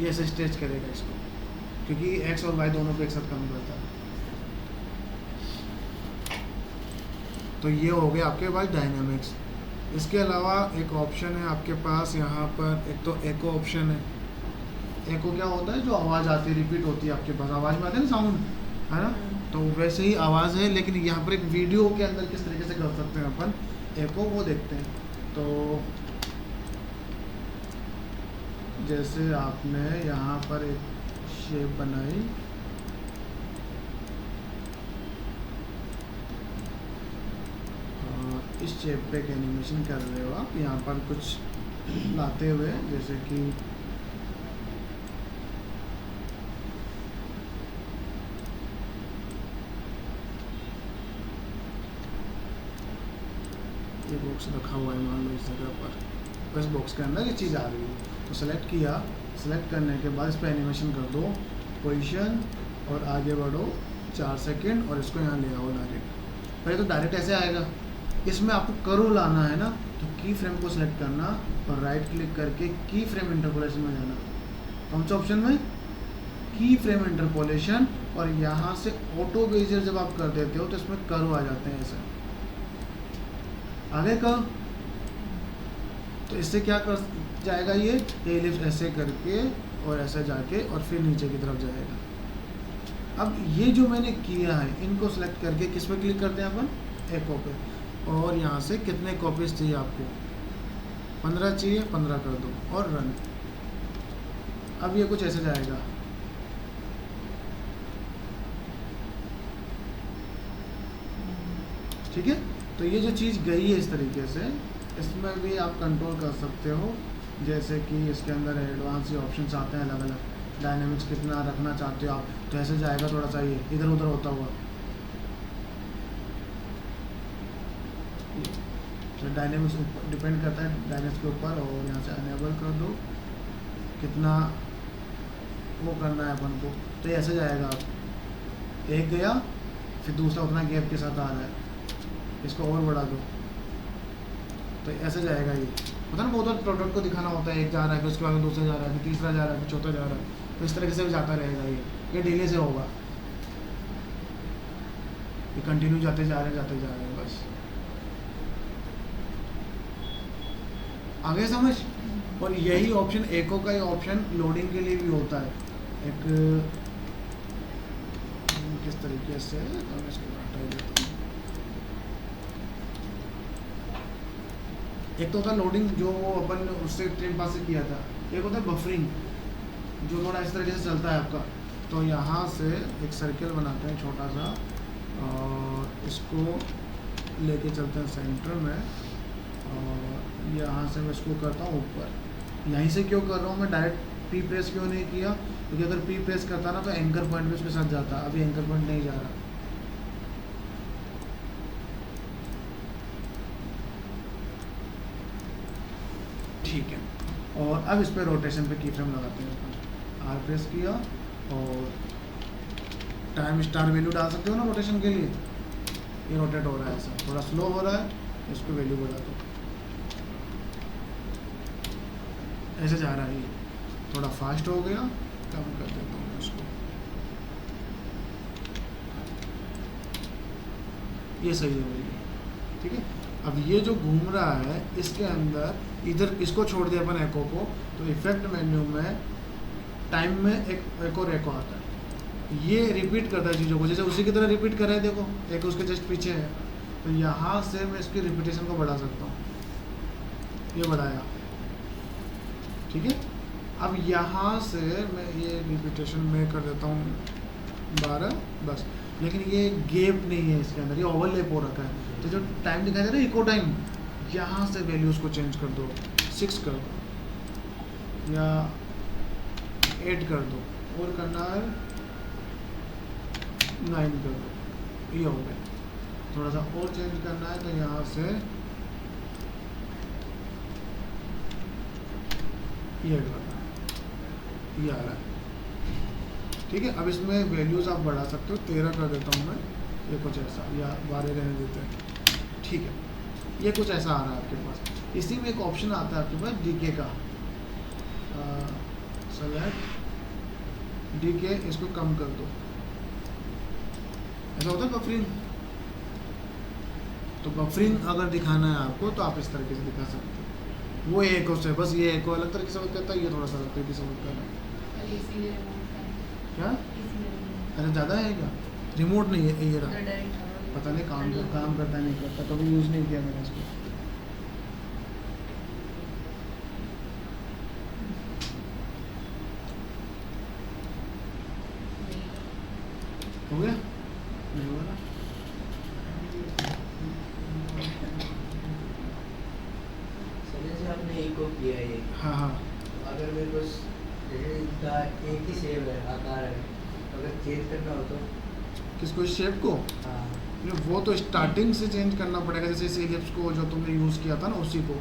ये ऐसे स्ट्रेच करेगा इसको, क्योंकि एक्स और वाई दोनों को एक साथ कम करता है। तो ये हो गया आपके पास डायनामिक्स। इसके अलावा एक ऑप्शन है आपके पास यहाँ पर, एक तो एको ऑप्शन है। एको क्या होता है? जो आवाज़ आती है, रिपीट होती है आपके पास, आवाज़ में आते हैं ना साउंड, है ना, तो वैसे ही आवाज़ है, लेकिन यहाँ पर एक वीडियो के अंदर किस तरीके से कर सकते हैं अपन एको, वो देखते हैं। तो जैसे आपने यहाँ पर एक शेप बनाई, इस शेप पे एक एनिमेशन कर रहे हो आप, यहाँ पर कुछ लाते हुए, जैसे कि ये बॉक्स रखा हुआ है मान लो इस जगह पर, तो इस बॉक्स के अंदर ये चीज़ आ गई है। तो सेलेक्ट किया, सेलेक्ट करने के बाद इस पर एनिमेशन कर दो, पोजीशन, और आगे बढ़ो 4 सेकंड और इसको यहाँ ले आओ डायरेक्ट। पहले तो डायरेक्ट ऐसे आएगा, इसमें आपको करो लाना है ना, तो की फ्रेम को सिलेक्ट करना और राइट क्लिक करके की फ्रेम इंटरपोलेशन में जाना। कौन सा ऑप्शन में? की फ्रेम इंटरपोलेशन, और यहाँ से ऑटो बेजर जब आप कर देते हो तो इसमें करो आ जाते हैं ऐसे आगे का। तो इससे क्या कर जाएगा, ये एलिप्स ऐसे करके और ऐसे जाके और फिर नीचे की तरफ जाएगा। अब ये जो मैंने किया है इनको सेलेक्ट करके किस पे क्लिक करते हैं अपन? एको पे, और यहाँ से कितने कॉपीज चाहिए आपको? 15 चाहिए, 15 कर दो और रन। अब ये कुछ ऐसे जाएगा, ठीक है। तो ये जो चीज़ गई है इस तरीके से, इसमें भी आप कंट्रोल कर सकते हो, जैसे कि इसके अंदर एडवांस ये ऑप्शंस आते हैं अलग अलग, डायनेमिक्स कितना रखना चाहते हो आप, तो ऐसे जाएगा थोड़ा सा ये इधर उधर होता हुआ। तो डायनेमिक्स डिपेंड करता है डायनेमिक्स के ऊपर, और यहाँ से अनेबल कर दो कितना वो करना है अपन को, तो ये ऐसे जाएगा। आप एक गया, फिर दूसरा उतना गैप के साथ आ रहा है, इसको और बढ़ा दो, तो ऐसे जाएगा ये। पता ना बहुत बार प्रोडक्ट को दिखाना होता है, एक जा रहा है फिर उसके बाद दूसरा जा रहा है, फिर तीसरा जा रहा है, फिर चौथा जा रहा है, तो इस तरीके से भी जाता रहेगा ये डिले से होगा, ये कंटिन्यू जाते जा रहे हैं बस। आगे समझ। और यही ऑप्शन एको का, ये ऑप्शन लोडिंग के लिए भी होता है एक, किस तरीके से मैं इसको हटा देता हूँ। एक तो होता है लोडिंग जो अपन उससे ट्रिम पास से किया था, एक होता है बफरिंग जो थोड़ा इस तरीके से चलता है आपका। तो यहाँ से एक सर्कल बनाते हैं छोटा सा, और इसको लेके चलते हैं सेंटर में, और यहाँ से मैं इसको करता हूँ ऊपर। यहीं से क्यों कर रहा हूँ मैं, डायरेक्ट पी प्रेस क्यों नहीं किया, क्योंकि अगर पी प्रेस करता ना तो एंकर पॉइंट भी उसके साथ जाता, अभी एंकर पॉइंट नहीं जा रहा। ठीक है, और अब इस पर रोटेशन पे की फ्रेम लगाते हैं। आर प्रेस किया और टाइम स्टार वैल्यू डाल सकते हो ना रोटेशन के लिए, ये रोटेट हो रहा है, ऐसा थोड़ा स्लो हो रहा है, इसको वैल्यू बढ़ा दो, ऐसे जा रहा है ये, थोड़ा फास्ट हो गया, कम कर देता हूँ इसको, ये सही है वैल्यू, ठीक है। अब ये जो घूम रहा है इसके अंदर, इधर इसको छोड़ दिया अपन एको को, तो इफेक्ट मेन्यू में टाइम में एक और एको आता है, ये रिपीट करता है चीज़ों को, जैसे उसी की तरह रिपीट कर रहा है, देखो एक उसके जस्ट पीछे है, तो यहाँ से मैं इसकी रिपीटेशन को बढ़ा सकता हूँ, ये बढ़ाया, ठीक है। अब यहाँ से मैं ये रिपीटेशन में कर देता हूँ 12 बस, लेकिन ये गैप नहीं है इसके अंदर, ये ओवरलैप हो रखा है, तो जो टाइम दिखाई दे रहा है इको टाइम, यहाँ से वैल्यूज़ को चेंज कर दो, 6 कर दो या 8 कर दो, और करना है 9 कर दो, ये हो गया। थोड़ा सा और चेंज करना है तो यहाँ से ये करना है, ये आ रहा है, ठीक है। अब इसमें वैल्यूज़ आप बढ़ा सकते हो, 13 कर देता हूँ मैं, ये कुछ ऐसा, या 12 रहने देते हैं, ठीक है। ये कुछ ऐसा आ रहा है आपके पास। इसी में एक ऑप्शन आता है आपके पास डीके का, सेलेक्ट डीके, इसको कम कर दो, ऐसा होता है बफरिंग। तो बफरिंग अगर दिखाना है आपको तो आप इस तरीके से दिखा सकते हो, वो एक से बस, ये एक अलग तरीके से वर्क करता है, ये थोड़ा सा अलग तरीके से वर्क कर रहा है। क्या अरे ज़्यादा है क्या? रिमोट नहीं है ये रहा, पता नहीं काम करता है नहीं करता, कभी यूज़ नहीं किया मैंने इसको। हो गया? नहीं हो रहा? आपने एको किया हाँ हाँ अगर मेरे को जैसे इनका एक ही शेप है, आकार है, अगर चेंज करना हो तो? किसको, इस शेप को? हाँ। नहीं, वो तो स्टार्टिंग से चेंज करना पड़ेगा, जैसे इस एलिप्स को जो तुमने यूज़ किया था ना उसी को,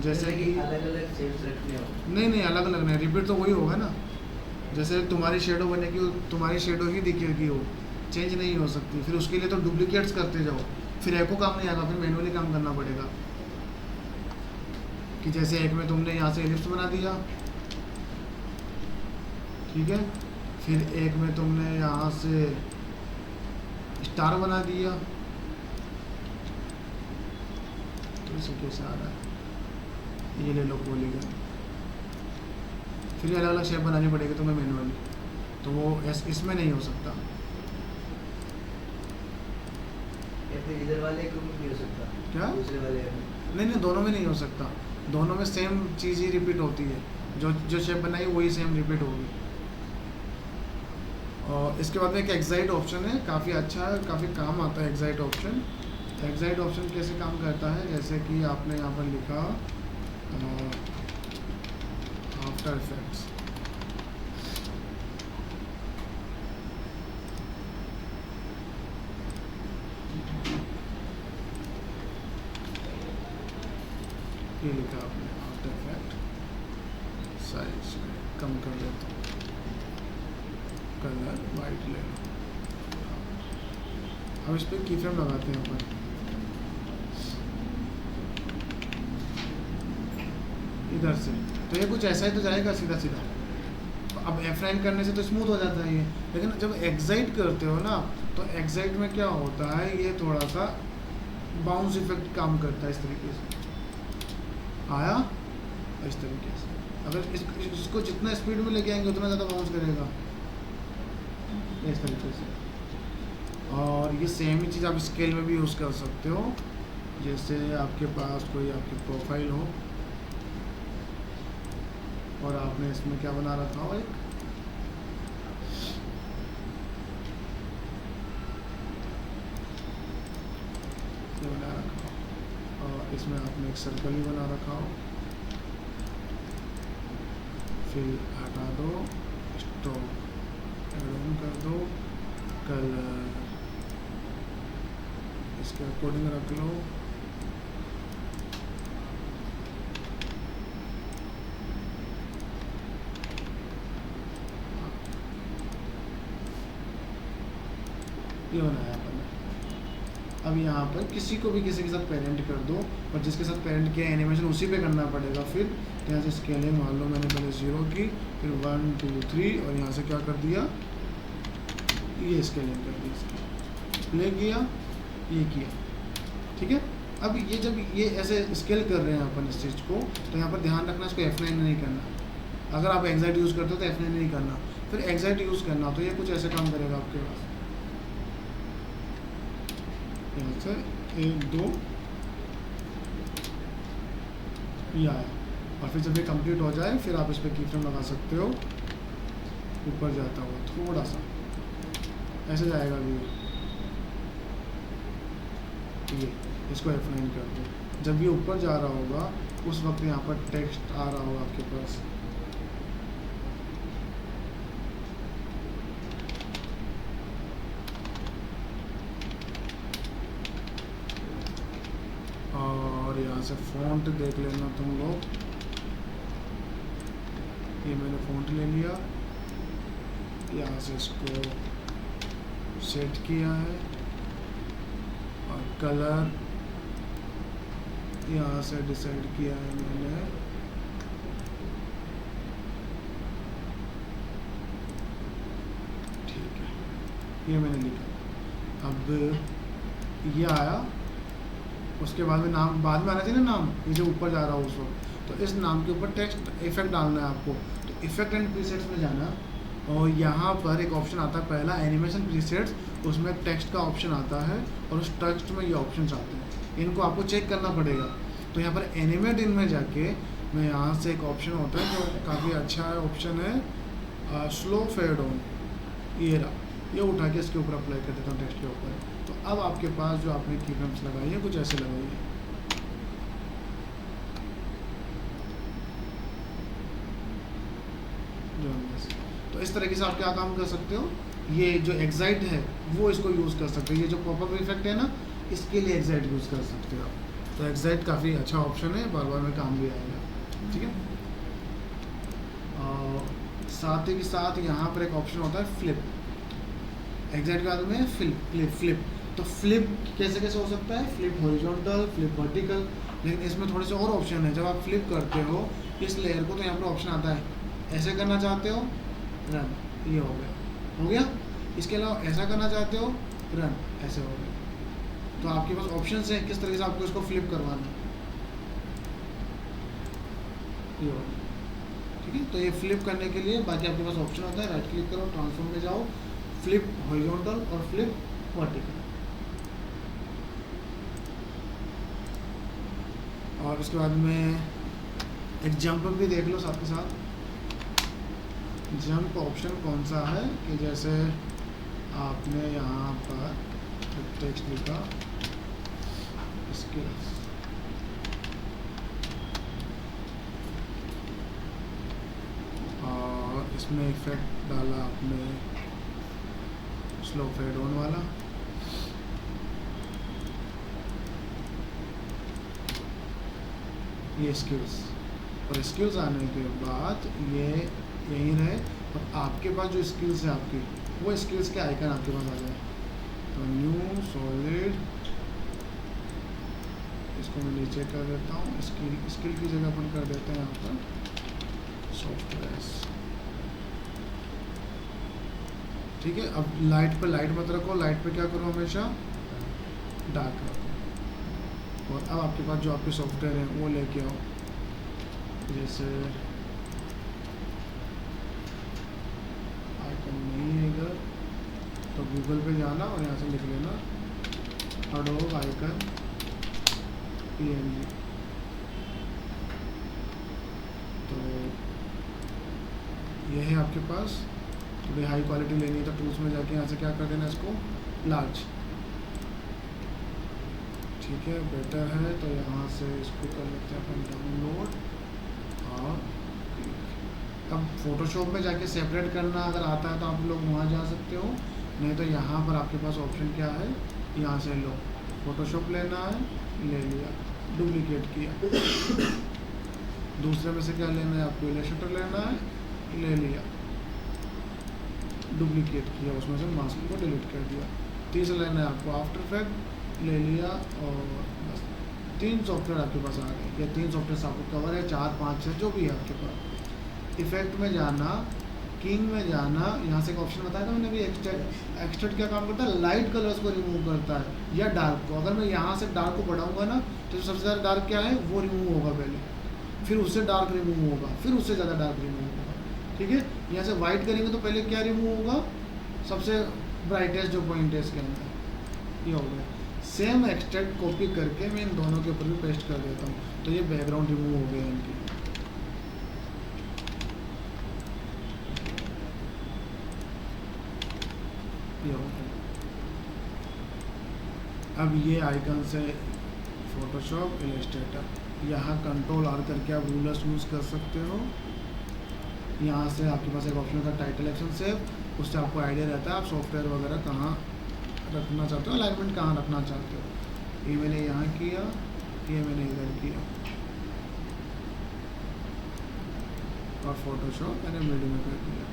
जैसे कि अलग अलग शेप्स रखने हो? नहीं नहीं, अलग अलग नहीं, रिपीट तो वही होगा ना। जैसे तुम्हारी शेडो बनेगी, तुम्हारी शेडो ही दिखेगी, वो चेंज नहीं हो सकती। फिर उसके लिए तो डुप्लीकेट्स करते जाओ, फिर एको काम नहीं आएगा, फिर मैनुअली काम करना पड़ेगा। कि जैसे एक में तुमने यहाँ से एलिप्स बना दिया, ठीक है, फिर एक में तुमने यहाँ से स्टार बना दिया, तो इसे कैसे आ रहा है, ये ले लो पॉलीगन। फिर अलग अलग शेप बनानी पड़ेगी तुम्हें मैनुअली, तो वो इसमें नहीं हो सकता। या फिर इधर वाले को भी हो सकता? क्या? दूसरे वाले में? नहीं नहीं, दोनों में नहीं हो सकता, दोनों में सेम चीज़ ही रिपीट होती है, जो शेप बनाई वही सेम रिपीट होगी। और इसके बाद में एक एग्जाइट ऑप्शन है, काफ़ी अच्छा है, काफ़ी काम आता है एग्जाइट ऑप्शन। एग्जाइट ऑप्शन कैसे काम करता है, जैसे कि आपने यहाँ पर लिखा आफ्टर इफेक्ट्स, ये लिखा आपने आफ्टर इफेक्ट, साइज में कम कर देता हूँ, कलर वाइट ले लो। अब इस पर की फ्रेम लगाते हैं अपन, इधर से, तो ये कुछ ऐसा ही तो जाएगा सीधा सीधा। अब F9 करने से तो स्मूथ हो जाता है ये, लेकिन जब एक्साइट करते हो ना, तो एक्साइट में क्या होता है, ये थोड़ा सा बाउंस इफेक्ट काम करता है। इस तरीके से आया, इस तरीके से अगर इसको जितना स्पीड में लेके आएंगे उतना ज़्यादा बाउंस करेगा, इस तरीके से। और ये सेम ही चीज़ आप स्केल में भी यूज़ कर सकते हो। जैसे आपके पास कोई आपकी प्रोफाइल हो और आपने इसमें क्या बना रखा हो, एक ये बना रखा हो, और इसमें आपने एक सर्कल भी बना रखा हो, फिर हटा दो, स्टॉप, ऐड ऑन कर दो, कलर इसके अकॉर्डिंग रख लो, ये बनाया अपन ने। अब यहाँ पर किसी को भी किसी के साथ पेरेंट कर दो, और जिसके साथ पेरेंट किया एनिमेशन उसी पे करना पड़ेगा। फिर यहाँ से स्केलिंग मान लो मैंने पहले 0 की, फिर 1 2 3, और यहाँ से क्या कर दिया, ये स्केलिंग कर दी, इसकी प्ले किया, ये किया, ठीक है। अब ये जब ये ऐसे स्केल कर रहे हैं अपन इस चीज़ को, तो यहाँ पर ध्यान रखना इसको F9 नहीं करना। अगर आप एक्साइट यूज़ करते हो तो F9 नहीं करना, फिर एक्साइट यूज़ करना, तो ये कुछ ऐसे काम करेगा आपके पास। यहाँ से 1 2 ये आया, और फिर जब ये कंप्लीट हो जाए फिर आप इस पर की फ्रेम लगा सकते हो, ऊपर जाता हुआ थोड़ा सा ऐसे जाएगा अभी ये, इसको F9 कर दो। जब ये ऊपर जा रहा होगा उस वक्त यहाँ पर टेक्स्ट आ रहा होगा आपके पास, और यहाँ से फ़ॉन्ट देख लेना तुम लोग। ये मैंने फ़ॉन्ट ले लिया, यहाँ से इसको सेट किया है, और कलर यहाँ से डिसाइड किया है मैंने, ठीक है, ये मैंने लिखा। अब ये आया, उसके बाद में नाम बाद में आना चाहिए ना, नाम ये जो ऊपर जा रहा हो उस वक्त, तो इस नाम के ऊपर टेक्स्ट इफेक्ट डालना है आपको। तो इफेक्ट एंड प्रीसेट्स में जाना, और यहाँ पर एक ऑप्शन आता है पहला एनिमेशन प्रीसेट्स, उसमें टेक्स्ट का ऑप्शन आता है, और उस टेक्स्ट में ये ऑप्शंस आते हैं, इनको आपको चेक करना पड़ेगा। तो यहाँ पर एनिमेट इन में जाके मैं यहाँ से एक ऑप्शन होता है जो काफ़ी अच्छा है, ऑप्शन है स्लो फेड ऑन, ये उठा के इसके ऊपर अप्लाई कर देता हूँ टेक्स्ट के ऊपर। तो अब आपके पास जो आपने की फ्रेम्स लगाई है कुछ ऐसे लगाई है, इस तरीके से आप क्या काम कर सकते हो, ये जो एग्जाइट है वो इसको यूज़ कर सकते हो, ये जो पॉपअप इफेक्ट है ना इसके लिए एग्जाइट यूज़ कर सकते हो। तो एग्जाइट काफ़ी अच्छा ऑप्शन है, बार बार में काम भी आएगा। ठीक है, साथ ही के साथ यहाँ पर एक ऑप्शन होता है फ्लिप। एग्जैक्ट के बाद में फ्लिप। तो फ्लिप कैसे कैसे हो सकता है, फ्लिप हॉरिजॉन्टल, फ्लिप वर्टिकल, लेकिन इसमें थोड़े से और ऑप्शन है। जब आप फ्लिप करते हो इस लेयर को तो यहाँ पर ऑप्शन आता है, ऐसे करना चाहते हो रन, ये हो गया। इसके अलावा ऐसा करना चाहते हो रन, ऐसे हो गया। तो आपके पास ऑप्शन है किस तरीके से आपको इसको फ्लिप करवाना है, ये हो गया। ठीक है, तो ये फ्लिप करने के लिए बाकी आपके पास ऑप्शन होता है, राइट क्लिक करो, ट्रांसफॉर्म में जाओ, फ्लिप हॉरिजॉन्टल और फ्लिप वर्टिकल। और उसके बाद में एक जंप भी देख लो साथ के साथ। जंप ऑप्शन कौन सा है कि जैसे आपने यहाँ पर टेक्स्ट लिखा स्किल्स, और इसमें इफेक्ट डाला आपने स्लो फेड ऑन वाला, ये स्किल्स, और स्किल्स आने के बाद ये यहीं रहे और आपके पास जो स्किल्स है आपकी वो स्किल्स के आइकन आपके पास आ जाए। तो न्यू सॉलिड, इसको मैं नीचे कर देता हूँ, स्किल की जगह अपन कर देते हैं यहाँ पर सॉफ्टवेयर। ठीक है, अब लाइट पे लाइट मत रखो, लाइट पे क्या करो हमेशा डार्क रखो। और अब आपके पास जो आपके सॉफ्टवेयर हैं वो लेके आओ, जैसे आइकन नहीं है इधर तो गूगल पे जाना और यहाँ से लिख लेना एडोब आइकन PNG। तो ये है आपके पास, थोड़ी हाई क्वालिटी लेनी है तो टूल्स में जाके यहाँ से क्या कर देना इसको लार्ज। ठीक है, बेटर है तो यहाँ से इसको कर लेते हैं अपन डाउनलोड। और अब फोटोशॉप में जाके सेपरेट करना अगर आता है तो आप लोग वहाँ जा सकते हो, नहीं तो यहाँ पर आपके पास ऑप्शन क्या है, यहाँ से लो फोटोशॉप लेना है, ले लिया, डुप्लीकेट किया। दूसरे में से क्या लेना है आपको, इलस्ट्रेटर लेना है, ले लिया, डुप्लीकेट किया, उसमें से मास्क को डिलीट कर दिया। तीसरा लेना है आपको आफ्टर इफेक्ट, ले लिया, और बस 3 सॉफ्टवेयर आपके पास आ गए। या 3 सॉफ्टवेयर आपको कवर है, 4 5 है जो भी है आपके पास। इफेक्ट में जाना, किंग में जाना, यहाँ से एक ऑप्शन बताया था मैंने अभी, एक्सट्रैक्ट क्या काम करता है, लाइट कलर्स को रिमूव करता है या डार्क को। अगर मैं यहाँ से डार्क को बढ़ाऊंगा ना तो सबसे ज़्यादा डार्क क्या है वो रिमूव होगा पहले, फिर उससे डार्क रिमूव होगा, फिर उससे ज़्यादा डार्क रिमूव होगा। ठीक है, यहाँ से वाइट करेंगे तो पहले क्या रिमूव होगा, सबसे ब्राइटेस्ट जो पॉइंट है इसके अंदर, ये हो गया। सेम एक्सट्रैक्ट कॉपी करके मैं इन दोनों के ऊपर भी पेस्ट कर देता हूँ, तो ये बैकग्राउंड रिमूव हो गया इनकी। ये हो गया। अब ये आइकन से फोटोशॉप, इलस्ट्रेटर, यहाँ कंट्रोल R करके आप रूलर्स यूज़ कर सकते हो। यहाँ से आपके पास एक ऑप्शन होता है टाइटल एक्शन सेव, उससे आपको आइडिया रहता है आप सॉफ्टवेयर वगैरह कहाँ रखना चाहते हो, अलाइनमेंट कहाँ रखना चाहते हो। ये मैंने यहाँ किया, ये मैंने इधर किया, और फोटोशॉप मैंने मिडिल में कर दिया।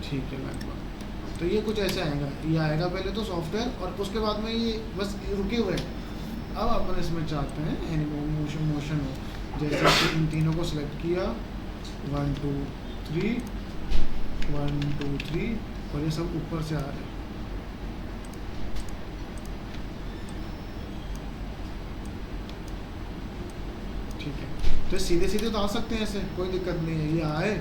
ठीक है लगभग। तो ये कुछ ऐसे आएगा, ये आएगा पहले तो सॉफ्टवेयर, और उसके बाद में ये बस रुके हुए हैं। अब अपन इसमें चाहते हैं मोशन हो, जैसे कि इन तीनों को सिलेक्ट किया, 1 2 3 1 2 3, और ये सब ऊपर से आ रहे हैं। ठीक है, तो सीधे सीधे तो आ सकते हैं ऐसे, कोई दिक्कत नहीं है, ये आए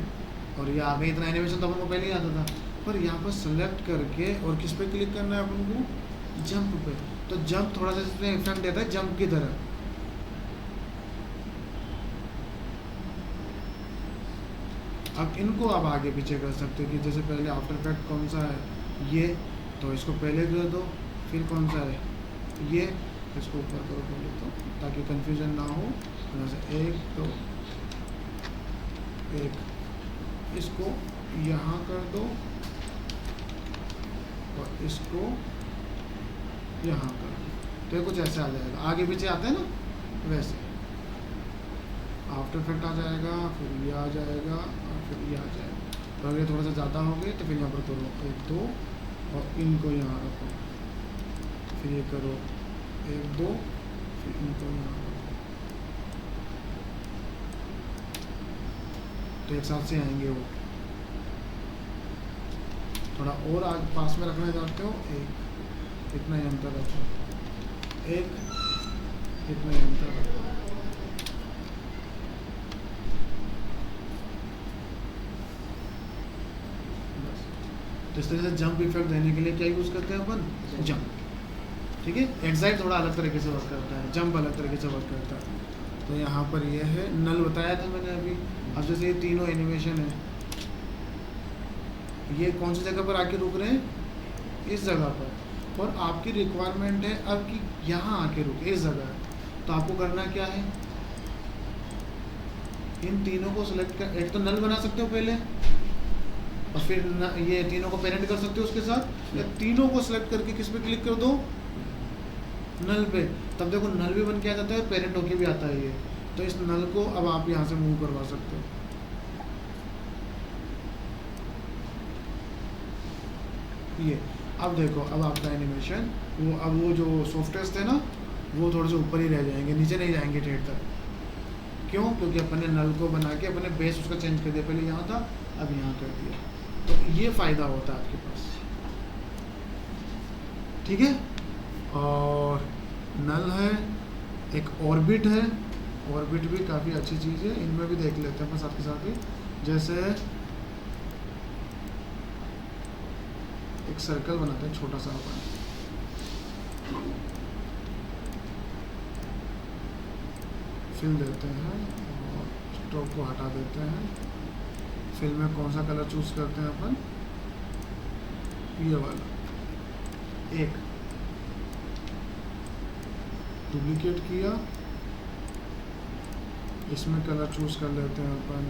और ये आ गए। इतना एनिमेशन तो अपन को पहले ही आता था, पर यहाँ पर सेलेक्ट करके और किस पे क्लिक करना है अपन को, जंप पे। तो जंप थोड़ा सा इसमें इफेक्ट देता है जंप की तरह। अब इनको आप आगे पीछे कर सकते हो कि जैसे पहले आफ्टर इफेक्ट कौन सा है ये, तो इसको पहले कर दो, फिर कौन सा है ये, इसको ऊपर करो पहले तो, ताकि कंफ्यूजन ना हो। यहाँ से 1 2 1, इसको यहाँ कर दो और इसको यहाँ कर दो, तो ये कुछ ऐसे आ जाएगा। आगे पीछे आते हैं ना वैसे, आफ्टर इफेक्ट आ जाएगा, फिर ये आ जाएगा और फिर ये आ जाएगा। तो अगर थोड़ा सा ज़्यादा हो गए तो फिर यहाँ पर करो 1 2 और इनको यहाँ रखो, फिर ये करो 1 2, फिर इनको यहाँ रखो, तो एक साथ से आएंगे वो। थोड़ा और आगे पास में रखना चाहते हो 1, इतना ही अंतर रखो, 1, इतना ही अंतर रखो। बस, तो इस तरह से जंप इफेक्ट देने के लिए क्या यूज़ करते हैं अपन? जंप। ठीक है, एक्साइट थोड़ा अलग तरीके से वर्क करता है, जंप अलग तरीके से वर्क करता है। तो यहाँ पर ये है नल बताया था मैंने अभी। अब जैसे ये तीनों एनिमेशन है, ये कौन सी जगह पर आके रुक रहे हैं? इस जगह पर, और आपकी रिक्वायरमेंट है अब कि यहाँ आके रुके इस जगह। तो आपको करना क्या है, इन तीनों को सिलेक्ट कर, एक तो नल बना सकते हो पहले, और फिर ये तीनों को पेरेंट कर सकते हो उसके साथ, या तीनों को सिलेक्ट करके किस पे क्लिक कर दो? नल पे। तब देखो नल भी बन के आ जाता है, पेरेंट होके भी आता है ये। तो इस नल को अब आप यहाँ से मूव करवा सकते हो। ये अब देखो, अब आपका एनिमेशन वो, अब वो जो सॉफ्टवेयर थे ना, वो थोड़े से ऊपर ही रह जाएंगे, नीचे नहीं जाएंगे ठेठ तक। क्यों? क्योंकि अपन ने नल को बना के अपने बेस उसका चेंज कर दिया, पहले यहाँ था अब यहाँ कर दिया। तो ये फ़ायदा होता है आपके पास। ठीक है, और नल है, एक ऑर्बिट है। ऑर्बिट भी काफ़ी अच्छी चीज़ है, इनमें भी देख लेते हैं अपन साथ के साथ ही। जैसे एक सर्कल बनाते हैं छोटा सा अपन, फिल देते हैं और स्ट्रोक को हटा देते हैं। फिल में कौन सा कलर चूज करते हैं अपन? ये वाला। एक डुप्लीकेट किया, इसमें कलर चूज कर लेते हैं अपन।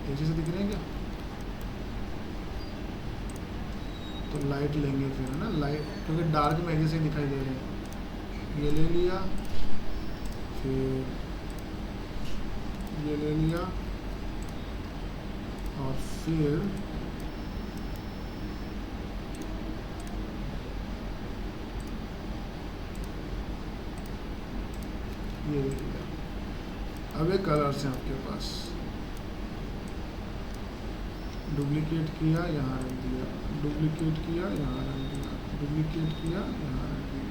एक जैसे दिख रहे हैं क्या? तो लाइट लेंगे फिर, है ना, लाइट, क्योंकि डार्क में एक जैसे दिखाई दे रहे हैं। ये ले लिया, फिर ये ले लिया, और फिर ये ले लिया। अब ये कलर्स हैं आपके पास, डुप्लीकेट किया, यहाँ रख दिया, डुप्लीकेट किया, यहाँ रख दिया, डुप्लीकेट किया, यहाँ रख दिया।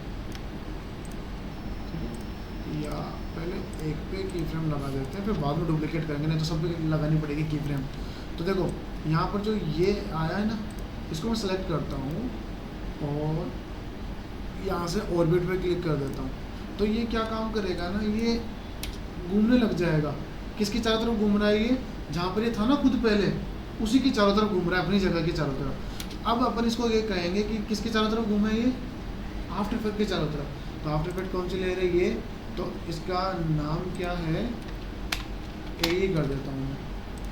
ठीक है, या पहले एक पे की फ्रेम लगा देते हैं, फिर बाद में डुप्लीकेट करेंगे, नहीं तो सब पे लगानी पड़ेगी की फ्रेम। तो देखो यहाँ पर जो ये आया है ना, इसको मैं सेलेक्ट करता हूँ और यहाँ से ऑर्बिट पे क्लिक कर देता हूँ। तो ये क्या काम करेगा ना, ये घूमने लग जाएगा। किसकी चारों तरफ घूम रहा है? ये जहाँ पर ये था ना खुद पहले, उसी की चारों तरफ घूम रहा है, अपनी जगह की चारों तरफ। अब अपन इसको ये कहेंगे कि किसकी चारों तरफ घूमे? ये आफ्टर इफेक्ट की चारों तरफ। तो आफ्टर इफेक्ट कौन सी ले रही है? ये तो इसका नाम क्या है? ए कर देता हूँ मैं,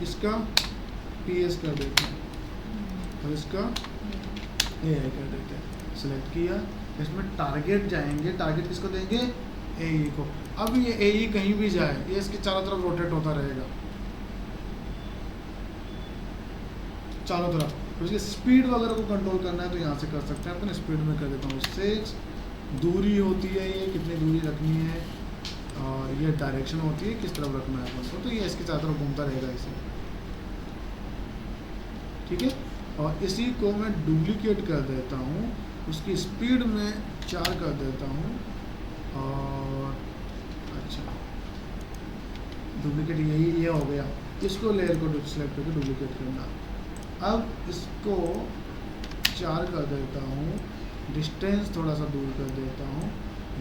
इसका PS कर देते हैं और इसका AI कर देते हैं। सेलेक्ट किया, इसमें टारगेट जाएंगे, टारगेट किसको देंगे? AE को। अब ये AE कहीं भी जाए, ये इसके चारों तरफ रोटेट होता रहेगा, चारों तरफ। तो इसकी स्पीड वगैरह को कंट्रोल करना है तो यहाँ से कर सकते हैं अपन। स्पीड में कर देता हूँ 6। दूरी होती है ये, कितनी दूरी रखनी है, और ये डायरेक्शन होती है किस तरफ रखना है अपन को। तो ये इसके चारों तरफ घूमता रहेगा इसे। ठीक है, और इसी को मैं डुप्लीकेट कर देता हूँ, उसकी स्पीड में 4 कर देता हूँ। और अच्छा, डुप्लीकेट यही ये हो गया। इसको लेयर को सिलेक्ट करके डुप्लीकेट करना। अब इसको 4 कर देता हूँ, डिस्टेंस थोड़ा सा दूर कर देता हूँ,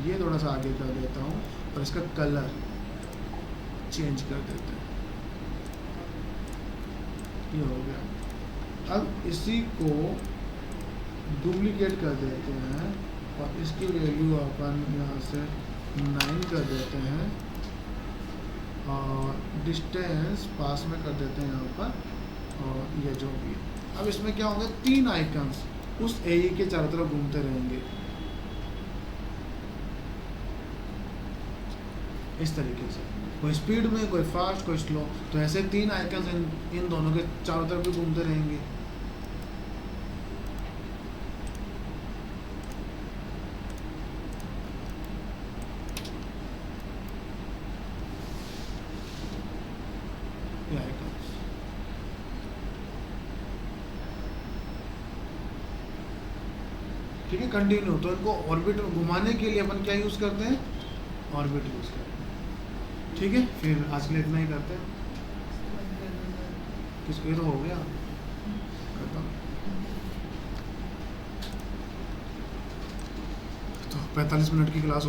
ये थोड़ा सा आगे कर देता हूँ, और इसका कलर चेंज कर देते हैं। ये हो गया। अब इसी को डुप्लीकेट कर देते हैं और इसकी वैल्यू अपन यहाँ से 9 कर देते हैं और डिस्टेंस पास में कर देते हैं यहाँ पर, और ये जो भी है। अब इसमें क्या होंगे, 3 आइकन्स उस ए के चारों तरफ घूमते रहेंगे इस तरीके से, कोई स्पीड में, कोई फास्ट, कोई स्लो। तो ऐसे 3 आइकन्स इन दोनों के चारों तरफ भी घूमते रहेंगे। ये आइकन्स ठीक है, कंटिन्यू। तो इनको ऑर्बिट घुमाने के लिए अपन क्या यूज़ करते हैं, ऑर्बिट यूज़ करते हैं। ठीक है, फिर आज के लिए इतना ही करते हैं। किसको, ये तो हो गया खत्म। तो 45 मिनट की क्लास